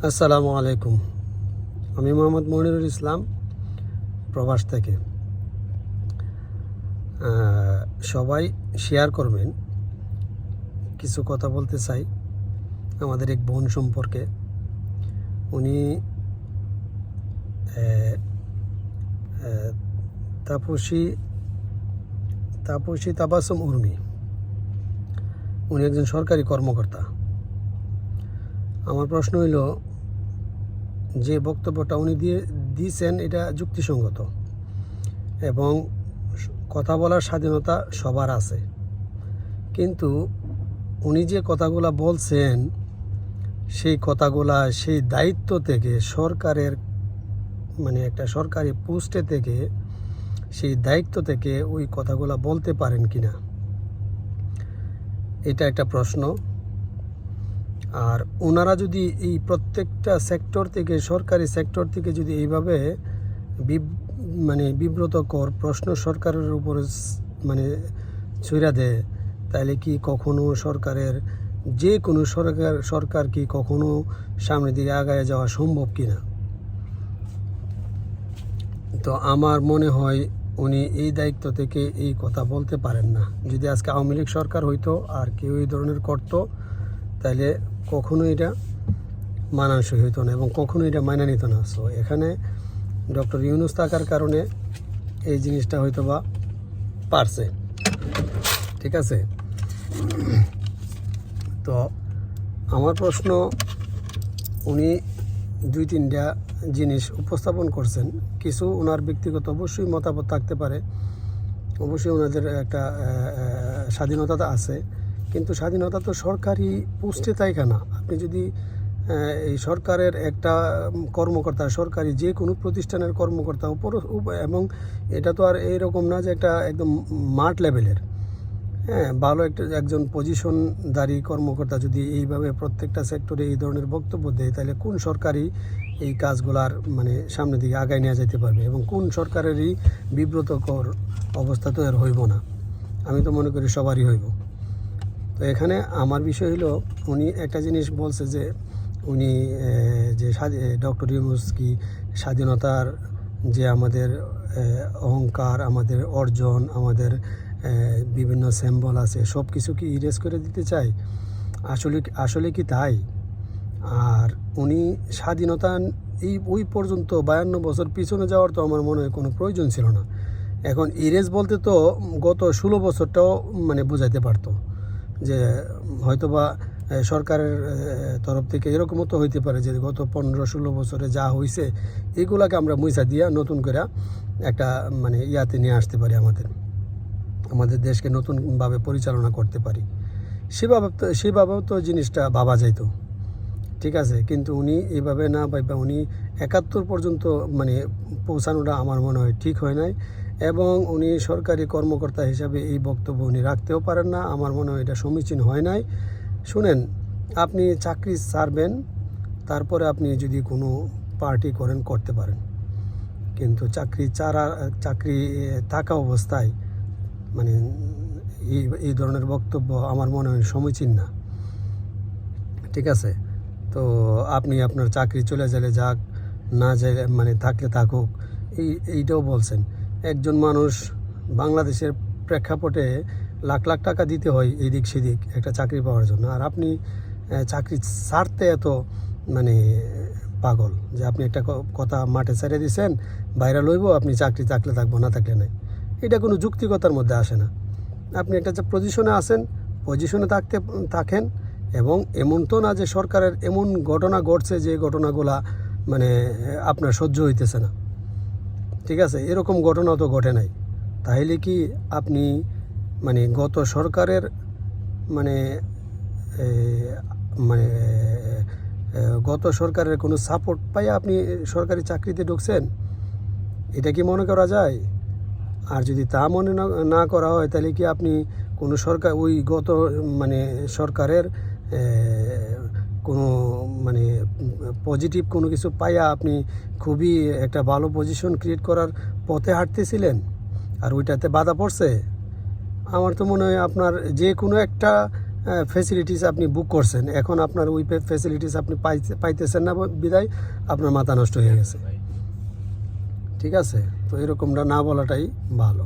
আসসালামু আলাইকুম। আমি মোহাম্মদ মনিরুল ইসলাম, প্রবাস থেকে। সবাই শেয়ার করবেন। কিছু কথা বলতে চাই আমাদের এক বোন সম্পর্কে। উনি আহ, আহ, তাপসী তাপসী তাবাসুম উর্মি। উনি একজন সরকারি কর্মকর্তা। আমার প্রশ্ন হইল, যে বক্তব্যটা উনি দিয়েছেন এটা যুক্তিসঙ্গত এবং কথা বলার স্বাধীনতা সবার আছে, কিন্তু উনি যে কথাগুলা বলছেন সেই কথাগুলা সেই দায়িত্ব থেকে সরকারের একটা সরকারি পোস্টে থেকে সেই দায়িত্ব থেকে ওই কথাগুলা বলতে পারেন কিনা, এটা একটা প্রশ্ন। আর ওনারা যদি এই প্রত্যেকটা সেক্টর থেকে, সরকারি সেক্টর থেকে যদি এইভাবে বিব্রতকর প্রশ্ন সরকারের উপরে ছুঁড়া দেয়, তাহলে কি কখনো যে কোনো সরকার কি কখনো সামনের দিকে আগায় যাওয়া সম্ভব কিনা? তো আমার মনে হয় উনি এই দায়িত্ব থেকে এই কথা বলতে পারেন না। যদি আজকে আওয়ামী লীগ সরকার হইতো আর কেউ এই ধরনের করতো, তাহলে কখনো এটা মানানসই হইতো না এবং কখনো এটা মানা নিত না। সো এখানে ডক্টর ইউনূস থাকার কারণে এই জিনিসটা হয়তো বা পারছে। ঠিক আছে, তো আমার প্রশ্ন, উনি 2-3টা জিনিস উপস্থাপন করছেন। কিছু ওনার ব্যক্তিগত অবশ্যই মতামত থাকতে পারে, অবশ্যই ওনাদের একটা স্বাধীনতা আছে, কিন্তু স্বাধীনতা তো সরকারি পোস্টে থাকে না। আপনি যদি এই সরকারের একটা কর্মকর্তা, সরকারি যে কোনো প্রতিষ্ঠানের কর্মকর্তা এবং এটা তো আর এইরকম না যে একটা একদম মাঠ লেভেলের, ভালো একজন পজিশনধারী কর্মকর্তা যদি এইভাবে প্রত্যেকটা সেক্টরে এই ধরনের বক্তব্য দেয়, তাহলে কোন সরকারই এই কাজগুলার সামনের দিকে আগায় নিয়ে যেতে পারবে এবং কোন সরকারেরই বিব্রতকর অবস্থা তো আর হইব না। আমি তো মনে করি সবারই হইব। তো এখানে আমার বিষয় হলো, উনি একটা জিনিস বলছে যে উনি যে ডক্টর ইউনূস কি স্বাধীনতার যে আমাদের অহংকার, আমাদের অর্জন, আমাদের বিভিন্ন সিম্বল আছে, সব কিছু কি ইরেজ করে দিতে চায়? আসলে কি তাই? আর উনি স্বাধীনতা ওই পর্যন্ত 52 বছর পিছনে যাওয়ার তো আমার মনে হয় কোনো প্রয়োজন ছিল না। এখন ইরেজ বলতে তো গত 16 বছরটাও বোঝাইতে পারতো, যে হয়তোবা সরকারের তরফ থেকে এরকমও তো হইতে পারে যে গত 15-16 বছরে যা হয়েছে এইগুলাকে আমরা মুইসা দিয়া নতুন করে একটা ইয়াতে নিয়ে আসতে পারি, আমাদের দেশকে নতুনভাবে পরিচালনা করতে পারি। সেভাবেও তো জিনিসটা ভাবা যাইতো। ঠিক আছে, কিন্তু উনি এইভাবে না ভাইবা উনি 71 পর্যন্ত পৌঁছানোটা আমার মনে হয় ঠিক হয় নাই, এবং উনি সরকারি কর্মকর্তা হিসাবে এই বক্তব্য উনি রাখতেও পারেন না। আমার মনে হয় এটা সমীচীন হয় নাই। শুনেন, আপনি চাকরি ছাড়বেন, তারপরে আপনি যদি কোনো পার্টি করতে পারেন, কিন্তু চাকরি থাকা অবস্থায় এই ধরনের বক্তব্য আমার মনে হয় সমীচীন না। ঠিক আছে, তো আপনি আপনার চাকরি চলে গেলে যাক, না যাইলে থাকলে থাকুক, এইটাও বলছেন। একজন মানুষ বাংলাদেশের প্রেক্ষাপটে লাখ লাখ টাকা দিতে হয় এদিক সেদিক একটা চাকরি পাওয়ার জন্য, আর আপনি চাকরি ছাড়তে এত পাগল যে আপনি একটা কথা মাঠে ছেড়ে দিয়েছেন, বাইরে লইব, আপনি চাকরি থাকলে থাকবো, না থাকলে নাই। এটা কোনো যুক্তিকতার মধ্যে আসে না। আপনি একটা পজিশনে আছেন, পজিশনে থাকেন, এবং এমন তো না যে সরকারের এমন ঘটনা ঘটছে যে ঘটনাগুলা আপনার সহ্য হইতেছে না। ঠিক আছে, এরকম ঘটনা তো ঘটে নাই। তাহলে কি আপনি গত সরকারের গত সরকারের কোনো সাপোর্ট পাইয়া আপনি সরকারি চাকরিতে ঢুকছেন? এটা কি মনে করা যায়? আর যদি তা মনে না করা হয়, তাহলে কি আপনি কোনো ওই গত সরকারের কোনো পজিটিভ কোনো কিছু পাইয়া আপনি খুবই একটা ভালো পজিশন ক্রিয়েট করার পথে হাঁটতেছিলেন আর ওইটাতে বাধা পড়ছে? আমার তো মনে হয় আপনার যে কোনো একটা ফ্যাসিলিটিস আপনি বুক করছেন, এখন আপনার ওই ফ্যাসিলিটিস আপনি পাইতেছেন না বিদায় আপনার মাথা নষ্ট হয়ে গেছে। ঠিক আছে, তো এরকমটা না বলাটাই ভালো।